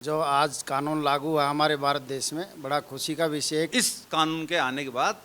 जो आज कानून लागू हुआ हमारे भारत देश में बड़ा खुशी का विषय है। इस कानून के आने के बाद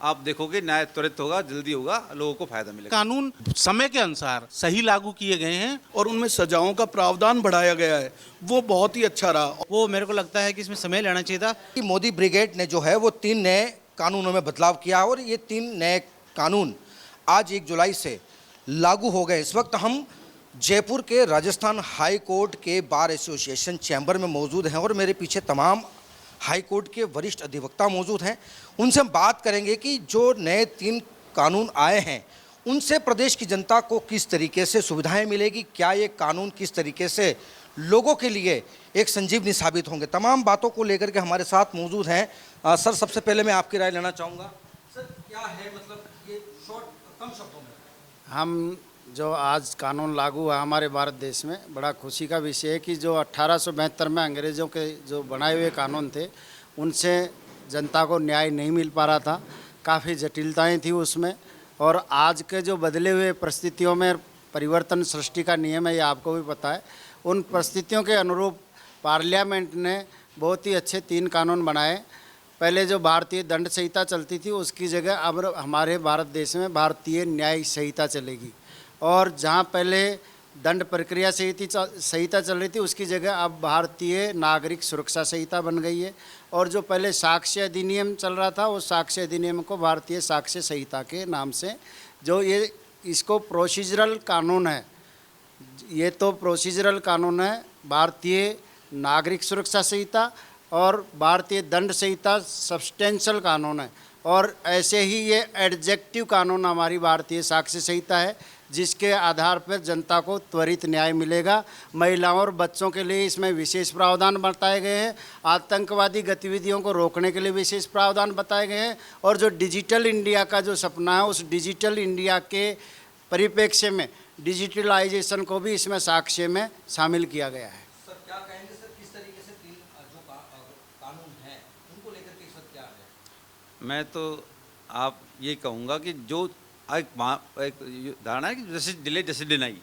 आप देखोगे न्याय त्वरित होगा, जल्दी होगा, लोगों को फायदा मिलेगा। कानून समय के अनुसार सही लागू किए गए हैं और उनमें सजाओं का प्रावधान बढ़ाया गया है, वो बहुत ही अच्छा रहा। वो मेरे को लगता है कि इसमें समय लेना चाहिए था। कि मोदी ब्रिगेड ने जो है वो 3 नए कानूनों में बदलाव किया और ये 3 नए कानून आज 1 जुलाई से लागू हो गए। इस वक्त हम जयपुर के राजस्थान हाई कोर्ट के बार एसोसिएशन चैम्बर में मौजूद हैं और मेरे पीछे तमाम हाई कोर्ट के वरिष्ठ अधिवक्ता मौजूद हैं। उनसे हम बात करेंगे कि जो नए 3 कानून आए हैं उनसे प्रदेश की जनता को किस तरीके से सुविधाएं मिलेगी, क्या ये कानून किस तरीके से लोगों के लिए एक संजीवनी साबित होंगे। तमाम बातों को लेकर के हमारे साथ मौजूद हैं सर। सबसे पहले मैं आपकी राय लेना चाहूँगा सर, क्या है मतलब ये शॉर्ट कम शब्दों में हम जो आज कानून लागू हुआ हमारे भारत देश में बड़ा खुशी का विषय है कि जो 1872 में अंग्रेज़ों के जो बनाए हुए कानून थे उनसे जनता को न्याय नहीं मिल पा रहा था, काफ़ी जटिलताएं थी उसमें। और आज के जो बदले हुए परिस्थितियों में परिवर्तन सृष्टि का नियम है, ये आपको भी पता है। उन परिस्थितियों के अनुरूप पार्लियामेंट ने बहुत ही अच्छे 3 कानून बनाए। पहले जो भारतीय दंड संहिता चलती थी उसकी जगह अब हमारे भारत देश में भारतीय न्याय संहिता चलेगी। और जहाँ पहले दंड प्रक्रिया संहिता चल रही थी उसकी जगह अब भारतीय नागरिक सुरक्षा संहिता बन गई है। और जो पहले साक्ष्य अधिनियम चल रहा था उस साक्ष्य अधिनियम को भारतीय साक्ष्य संहिता के नाम से, जो ये इसको प्रोसीजरल कानून है, ये तो प्रोसीजरल कानून है। भारतीय नागरिक सुरक्षा संहिता और भारतीय दंड संहिता सब्सटेंशियल कानून है। और ऐसे ही ये एडजेक्टिव कानून हमारी भारतीय साक्ष्य संहिता है, जिसके आधार पर जनता को त्वरित न्याय मिलेगा। महिलाओं और बच्चों के लिए इसमें विशेष प्रावधान बताए गए हैं। आतंकवादी गतिविधियों को रोकने के लिए विशेष प्रावधान बताए गए हैं। और जो डिजिटल इंडिया का जो सपना है उस डिजिटल इंडिया के परिप्रेक्ष्य में डिजिटलाइजेशन को भी इसमें साक्ष्य में शामिल किया गया है। सर क्या कहेंगे सर, किस तरीके से 3 जो कानून हैं उनको लेकर के इस वक्त क्या है? मैं तो आप ये कहूँगा कि जो एक धारणा है कि जैसे डिले जैसे डिनाई,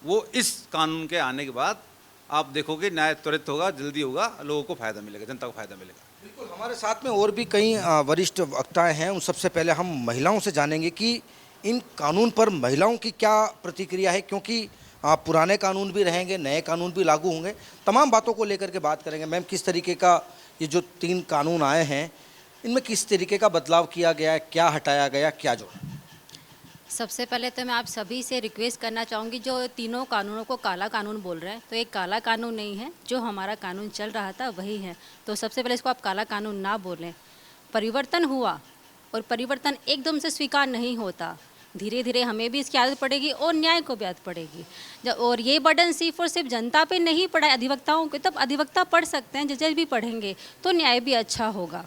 वो इस कानून के आने के बाद आप देखोगे न्याय त्वरित होगा, जल्दी होगा, लोगों को फायदा मिलेगा, जनता को फायदा मिलेगा। बिल्कुल, हमारे साथ में और भी कई वरिष्ठ वक्ताएं हैं। उन सबसे पहले हम महिलाओं से जानेंगे कि इन कानून पर महिलाओं की क्या प्रतिक्रिया है, क्योंकि पुराने कानून भी रहेंगे, नए कानून भी लागू होंगे। तमाम बातों को लेकर के बात करेंगे। मैम, किस तरीके का ये जो 3 कानून आए हैं इनमें किस तरीके का बदलाव किया गया है, क्या हटाया गया, क्या जोड़ा? सबसे पहले तो मैं आप सभी से रिक्वेस्ट करना चाहूँगी, जो तीनों कानूनों को काला कानून बोल रहे हैं, तो एक काला कानून नहीं है, जो हमारा कानून चल रहा था वही है। तो सबसे पहले इसको आप काला कानून ना बोलें। परिवर्तन हुआ और परिवर्तन एकदम से स्वीकार नहीं होता, धीरे धीरे हमें भी इसकी आदत पड़ेगी और न्याय को भी आदत पड़ेगी। जब और ये बर्डन सिर्फ और सिर्फ जनता पे नहीं पड़ा है, अधिवक्ताओं के, तब अधिवक्ता पढ़ सकते हैं, जजेस भी पढ़ेंगे तो न्याय भी अच्छा होगा।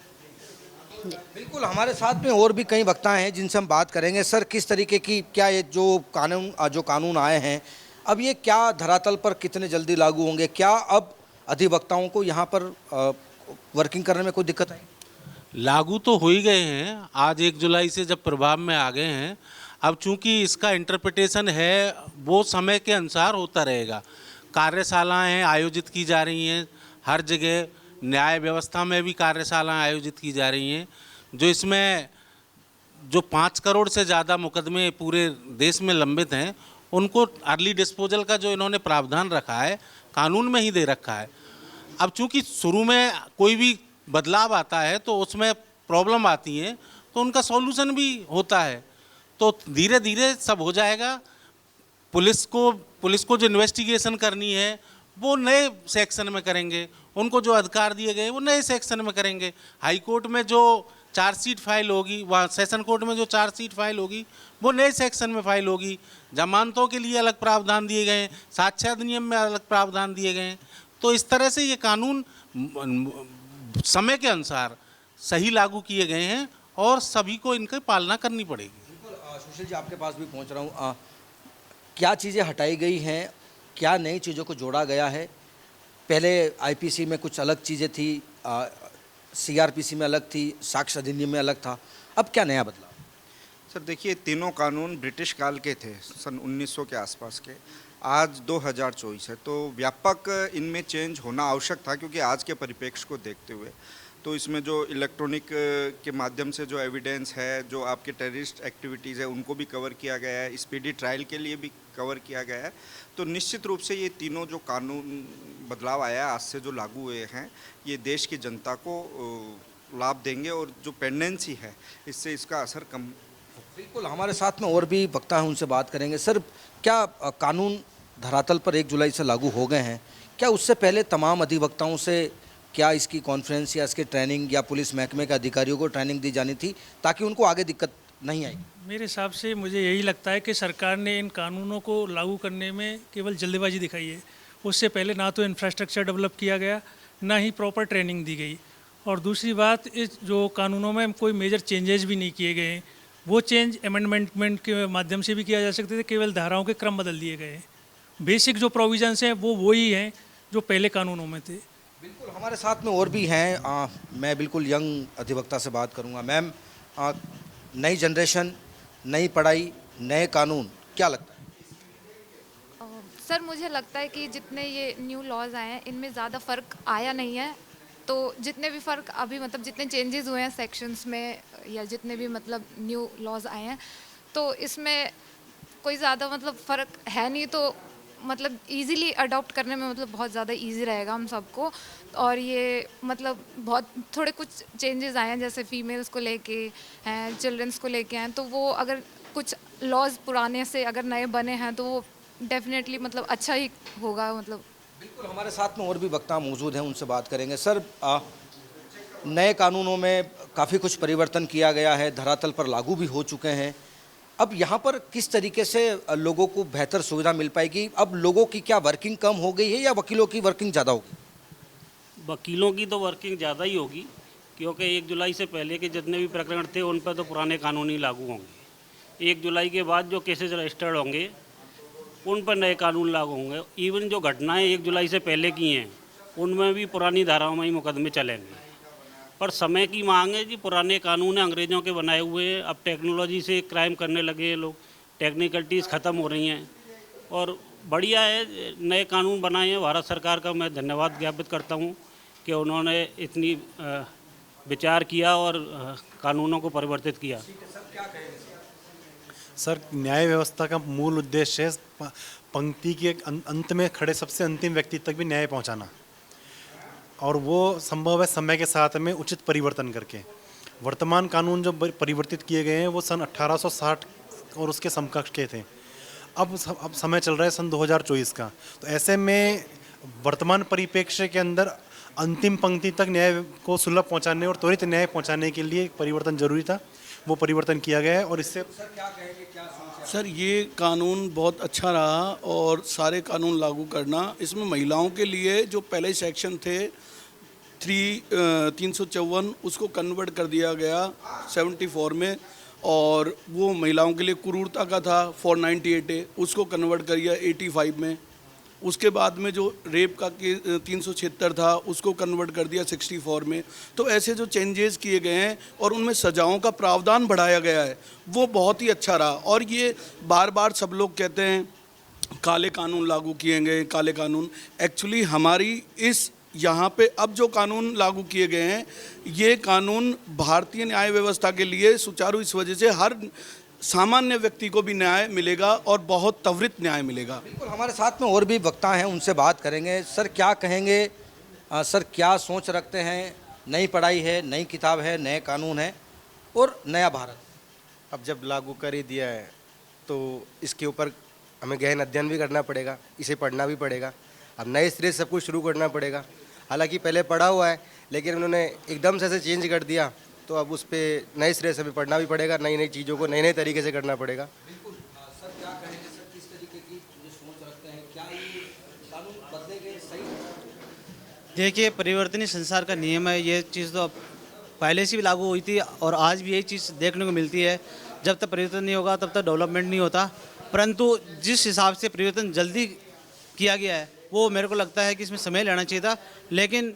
बिल्कुल, हमारे साथ में और भी कई वक्ता हैं जिनसे हम बात करेंगे। सर, किस तरीके की क्या ये जो कानून आए हैं अब ये क्या धरातल पर कितने जल्दी लागू होंगे? क्या अब अधिवक्ताओं को यहाँ पर वर्किंग करने में कोई दिक्कत आई? लागू तो हो ही गए हैं, आज 1 जुलाई से जब प्रभाव में आ गए हैं। अब चूंकि इसका इंटरप्रिटेशन है वो समय के अनुसार होता रहेगा। कार्यशालाएँ आयोजित की जा रही हैं, हर जगह न्याय व्यवस्था में भी कार्यशालाएँ आयोजित की जा रही हैं। जो इसमें जो 5 करोड़ से ज़्यादा मुकदमे पूरे देश में लंबित हैं उनको अर्ली डिस्पोजल का जो इन्होंने प्रावधान रखा है कानून में ही दे रखा है। अब चूंकि शुरू में कोई भी बदलाव आता है तो उसमें प्रॉब्लम आती है तो उनका सॉल्यूशन भी होता है, तो धीरे धीरे सब हो जाएगा। पुलिस को जो इन्वेस्टिगेशन करनी है वो नए सेक्शन में करेंगे, उनको जो अधिकार दिए गए वो नए सेक्शन में करेंगे। हाई कोर्ट में जो चार्जशीट फाइल होगी, वहाँ सेशन कोर्ट में जो चार्जशीट फाइल होगी वो नए सेक्शन में फाइल होगी। जमानतों के लिए अलग प्रावधान दिए गए हैं, साक्ष्य अधिनियम में अलग प्रावधान दिए गए हैं। तो इस तरह से ये कानून समय के अनुसार सही लागू किए गए हैं और सभी को इनकी पालना करनी पड़ेगी। बिल्कुल, सुशील जी आपके पास भी पहुँच रहा हूँ। क्या चीज़ें हटाई गई हैं, क्या नई चीज़ों को जोड़ा गया है? पहले आईपीसी में कुछ अलग चीज़ें थी, सीआरपीसी में अलग थी, साक्ष्य अधिनियम में अलग था, अब क्या नया बदलाव? सर देखिए, तीनों कानून ब्रिटिश काल के थे, सन 1900 के आसपास के। आज 2024 है, तो व्यापक इनमें चेंज होना आवश्यक था, क्योंकि आज के परिप्रेक्ष्य को देखते हुए तो इसमें जो इलेक्ट्रॉनिक के माध्यम से जो एविडेंस है, जो आपके टेररिस्ट एक्टिविटीज़ है, उनको भी कवर किया गया है, स्पीडी ट्रायल के लिए भी कवर किया गया है। तो निश्चित रूप से ये तीनों जो कानून बदलाव आया आज से जो लागू हुए हैं, ये देश की जनता को लाभ देंगे और जो पेंडेंसी है इससे इसका असर कम। बिल्कुल, हमारे साथ में और भी वक्ता हैं, उनसे बात करेंगे। सर, क्या कानून धरातल पर 1 जुलाई से लागू हो गए हैं? क्या उससे पहले तमाम अधिवक्ताओं से क्या इसकी कॉन्फ्रेंस या इसकी ट्रेनिंग या पुलिस महकमे के अधिकारियों को ट्रेनिंग दी जानी थी ताकि उनको आगे दिक्कत नहीं आई? मेरे हिसाब से मुझे यही लगता है कि सरकार ने इन कानूनों को लागू करने में केवल जल्दबाजी दिखाई है। उससे पहले ना तो इंफ्रास्ट्रक्चर डेवलप किया गया, ना ही प्रॉपर ट्रेनिंग दी गई, और दूसरी बात, इस जो कानूनों में कोई मेजर चेंजेस भी नहीं किए गए हैं। वो चेंज अमेंडमेंट के माध्यम से भी किया जा सकते थे, केवल धाराओं के क्रम बदल दिए गए हैं। बेसिक जो प्रोविजंस हैं वो वही हैं जो पहले कानूनों में थे। बिल्कुल, हमारे साथ में और भी हैं। मैं बिल्कुल यंग अधिवक्ता से बात करूंगा। मैम, नई जनरेशन, नई पढ़ाई, नए कानून, क्या लगता है? सर, मुझे लगता है कि जितने ये न्यू लॉज आए हैं इनमें ज़्यादा फ़र्क आया नहीं है। तो जितने भी फ़र्क अभी मतलब जितने चेंजेस हुए हैं सेक्शंस में, या जितने भी मतलब न्यू लॉज आए हैं, तो इसमें कोई ज़्यादा मतलब फ़र्क है नहीं। तो मतलब इजीली अडॉप्ट करने में मतलब बहुत ज़्यादा इजी रहेगा हम सबको। और ये मतलब बहुत थोड़े कुछ चेंजेस आए हैं, जैसे फीमेल्स को लेके हैं, चिल्ड्रंस को लेके हैं, तो वो अगर कुछ लॉज पुराने से अगर नए बने हैं तो वो डेफिनेटली मतलब अच्छा ही होगा। मतलब बिल्कुल, हमारे साथ में और भी वक्ता मौजूद हैं, उनसे बात करेंगे। सर, नए कानूनों में काफ़ी कुछ परिवर्तन किया गया है, धरातल पर लागू भी हो चुके हैं। अब यहाँ पर किस तरीके से लोगों को बेहतर सुविधा मिल पाएगी? अब लोगों की क्या वर्किंग कम हो गई है या वकीलों की वर्किंग ज़्यादा होगी? वकीलों की तो वर्किंग ज़्यादा ही होगी, क्योंकि 1 जुलाई से पहले के जितने भी प्रकरण थे उन पर तो पुराने कानून ही लागू होंगे। 1 जुलाई के बाद जो केसेस रजिस्टर्ड होंगे उन पर नए कानून लागू होंगे। इवन जो घटनाएं 1 जुलाई से पहले की हैं उनमें भी पुरानी धाराओं में ही मुकदमे चलेंगे। पर समय की मांग है जी, पुराने कानून अंग्रेज़ों के बनाए हुए हैं। अब टेक्नोलॉजी से क्राइम करने लगे हैं लोग, टेक्निकलिटीज़ ख़त्म हो रही हैं, और बढ़िया है नए कानून बनाए हैं। भारत सरकार का मैं धन्यवाद ज्ञापित करता हूँ कि उन्होंने इतनी विचार किया और कानूनों को परिवर्तित किया। सर, न्याय व्यवस्था का मूल उद्देश्य है पंक्ति के अंत में खड़े सबसे अंतिम व्यक्ति तक भी न्याय पहुंचाना, और वो संभव है समय के साथ में उचित परिवर्तन करके। वर्तमान कानून जो परिवर्तित किए गए हैं वो सन 1860 और उसके समकक्ष के थे। अब समय चल रहा है सन 2024 का, तो ऐसे में वर्तमान परिप्रेक्ष्य के अंदर अंतिम पंक्ति तक न्याय को सुलभ पहुंचाने और त्वरित न्याय पहुंचाने के लिए परिवर्तन जरूरी था। वो परिवर्तन किया गया है और इससे सर, ये कानून बहुत अच्छा रहा, और सारे कानून लागू करना। इसमें महिलाओं के लिए जो पहले सेक्शन थे 354 उसको कन्वर्ट कर दिया गया 74 में, और वो महिलाओं के लिए क्रूरता का था 498A, उसको कन्वर्ट कर दिया 85 में। उसके बाद में जो रेप का 376 था उसको कन्वर्ट कर दिया 64 में। तो ऐसे जो चेंजेस किए गए हैं और उनमें सजाओं का प्रावधान बढ़ाया गया है, वो बहुत ही अच्छा रहा। और ये बार बार सब लोग कहते हैं काले कानून लागू किए गए, काले कानून। एक्चुअली हमारी इस यहाँ पे अब जो कानून लागू किए गए हैं, ये कानून भारतीय न्याय व्यवस्था के लिए सुचारू इस वजह से हर सामान्य व्यक्ति को भी न्याय मिलेगा और बहुत त्वरित न्याय मिलेगा। बिल्कुल, हमारे साथ में और भी वक्ता हैं, उनसे बात करेंगे। सर, क्या कहेंगे? सर, क्या सोच रखते हैं? नई पढ़ाई है, नई किताब है, नए कानून है और नया भारत। अब जब लागू कर ही दिया है तो इसके ऊपर हमें गहन अध्ययन भी करना पड़ेगा, इसे पढ़ना भी पड़ेगा। अब नए सिरे से सब कुछ शुरू करना पड़ेगा। हालांकि पहले पढ़ा हुआ है, लेकिन उन्होंने एकदम से ऐसे चेंज कर दिया, तो अब उस पर नए सिरे से भी पढ़ना भी पड़ेगा, नई नई चीज़ों को नए नए तरीके से करना पड़ेगा। बिल्कुल। सर, क्या कहेंगे? सर, किस तरीके की जो सोच रखते हैं, क्या ये कानून बदलेंगे? सही? देखिए, परिवर्तनीय संसार का नियम है। ये चीज़ तो पहले से भी लागू हुई थी और आज भी यही चीज़ देखने को मिलती है। जब तक परिवर्तन नहीं होगा तब तक डेवलपमेंट नहीं होता। परंतु जिस हिसाब से परिवर्तन जल्दी किया गया है, वो मेरे को लगता है कि इसमें समय लेना चाहिए था। लेकिन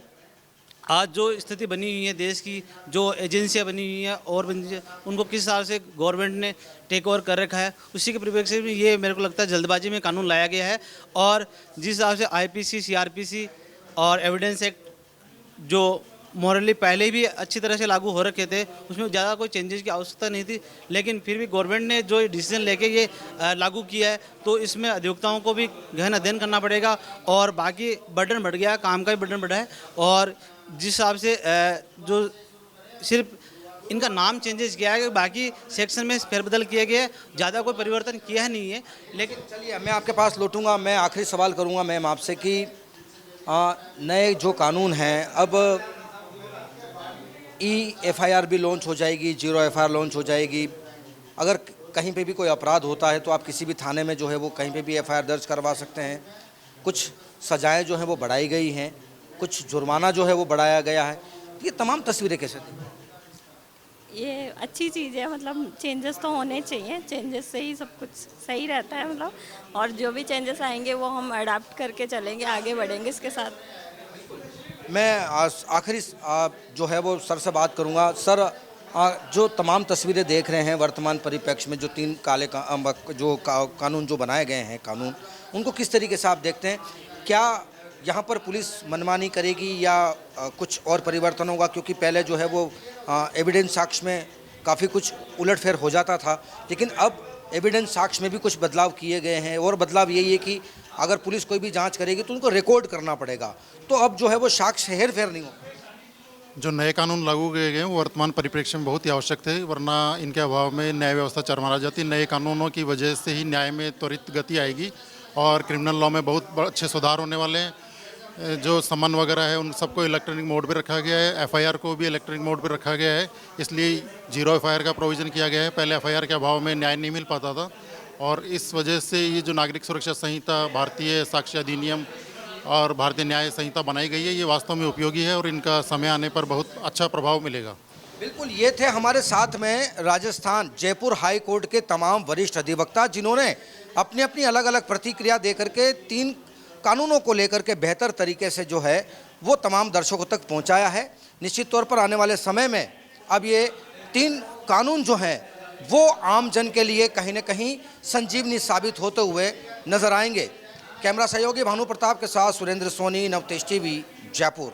आज जो स्थिति बनी हुई है देश की, जो एजेंसियां बनी हुई हैं और उनको किस हिसाब से गवर्नमेंट ने टेक ओवर कर रखा है, उसी के परिप्रेक्ष्य में ये मेरे को लगता है जल्दबाजी में कानून लाया गया है। और जिस हिसाब से आईपीसी, सीआरपीसी और एविडेंस एक्ट जो मॉरली पहले भी अच्छी तरह से लागू हो रखे थे, उसमें ज़्यादा कोई चेंजेस की आवश्यकता नहीं थी, लेकिन फिर भी गवर्नमेंट ने जो डिसीजन लेके ये लागू किया है, तो इसमें अधिवक्ताओं को भी गहन अध्ययन करना पड़ेगा और बाकी बर्डन बढ़ गया, काम का भी बर्डन बढ़ा है। और जिस हिसाब से जो सिर्फ इनका नाम चेंजेस किया है, बाकी सेक्शन में फेरबदल किए गए, ज़्यादा कोई परिवर्तन किया नहीं है। लेकिन चलिए मैं आपके पास लौटूंगा, मैं आखिरी सवाल करूंगा मैम आपसे कि नए जो कानून हैं, अब EFIR भी लॉन्च हो जाएगी, 0 FIR लॉन्च हो जाएगी। अगर कहीं पे भी कोई अपराध होता है तो आप किसी भी थाने में जो है वो कहीं पे भी FIR दर्ज करवा सकते हैं। कुछ सजाएं जो हैं वो बढ़ाई गई हैं, कुछ जुर्माना जो है वो बढ़ाया गया है। ये तमाम तस्वीरें कैसे थी? ये अच्छी चीज़ है, मतलब चेंजेस तो होने चाहिए, चेंजेस से ही सब कुछ सही रहता है मतलब, और जो भी चेंजेस आएंगे वो हम अडाप्ट करके चलेंगे, आगे बढ़ेंगे इसके साथ। मैं आखिरी जो है वो सर से बात करूंगा। सर, जो तमाम तस्वीरें देख रहे हैं वर्तमान परिप्रेक्ष्य में, जो 3 कानून जो बनाए गए हैं कानून, उनको किस तरीके से आप देखते हैं? क्या यहाँ पर पुलिस मनमानी करेगी या कुछ और परिवर्तन होगा? क्योंकि पहले जो है वो एविडेंस साक्ष्य में काफ़ी कुछ उलटफेर हो जाता था, लेकिन अब एविडेंस साक्ष्य में भी कुछ बदलाव किए गए हैं। और बदलाव यही है कि अगर पुलिस कोई भी जांच करेगी तो उनको रिकॉर्ड करना पड़ेगा, तो अब जो है वो साक्ष्य हेर फेर नहीं होगा। जो नए कानून लागू किए गए हैं वो वर्तमान परिप्रेक्ष्य में बहुत ही आवश्यक थे, वरना इनके अभाव में न्याय व्यवस्था चरमरा जाती। नए कानूनों की वजह से ही न्याय में त्वरित गति आएगी और क्रिमिनल लॉ में बहुत अच्छे सुधार होने वाले हैं। जो समन वगैरह है उन सबको इलेक्ट्रॉनिक मोड पे रखा गया है, FIR को भी इलेक्ट्रॉनिक मोड पे रखा गया है, इसलिए 0 FIR का प्रोविज़न किया गया है। पहले FIR के अभाव में न्याय नहीं मिल पाता था और इस वजह से ये जो नागरिक सुरक्षा संहिता, भारतीय साक्ष्य अधिनियम और भारतीय न्याय संहिता बनाई गई है, ये वास्तव में उपयोगी है और इनका समय आने पर बहुत अच्छा प्रभाव मिलेगा। बिल्कुल, ये थे हमारे साथ में राजस्थान जयपुर हाई कोर्ट के तमाम वरिष्ठ अधिवक्ता, जिन्होंने अपनी अपनी अलग अलग प्रतिक्रिया दे करके 3 कानूनों को लेकर के बेहतर तरीके से जो है वो तमाम दर्शकों तक पहुंचाया है। निश्चित तौर पर आने वाले समय में अब ये 3 कानून जो हैं वो आम जन के लिए कहीं न कहीं संजीवनी साबित होते हुए नजर आएंगे। कैमरा सहयोगी भानु प्रताप के साथ सुरेंद्र सोनी, नवतेज टीवी, जयपुर।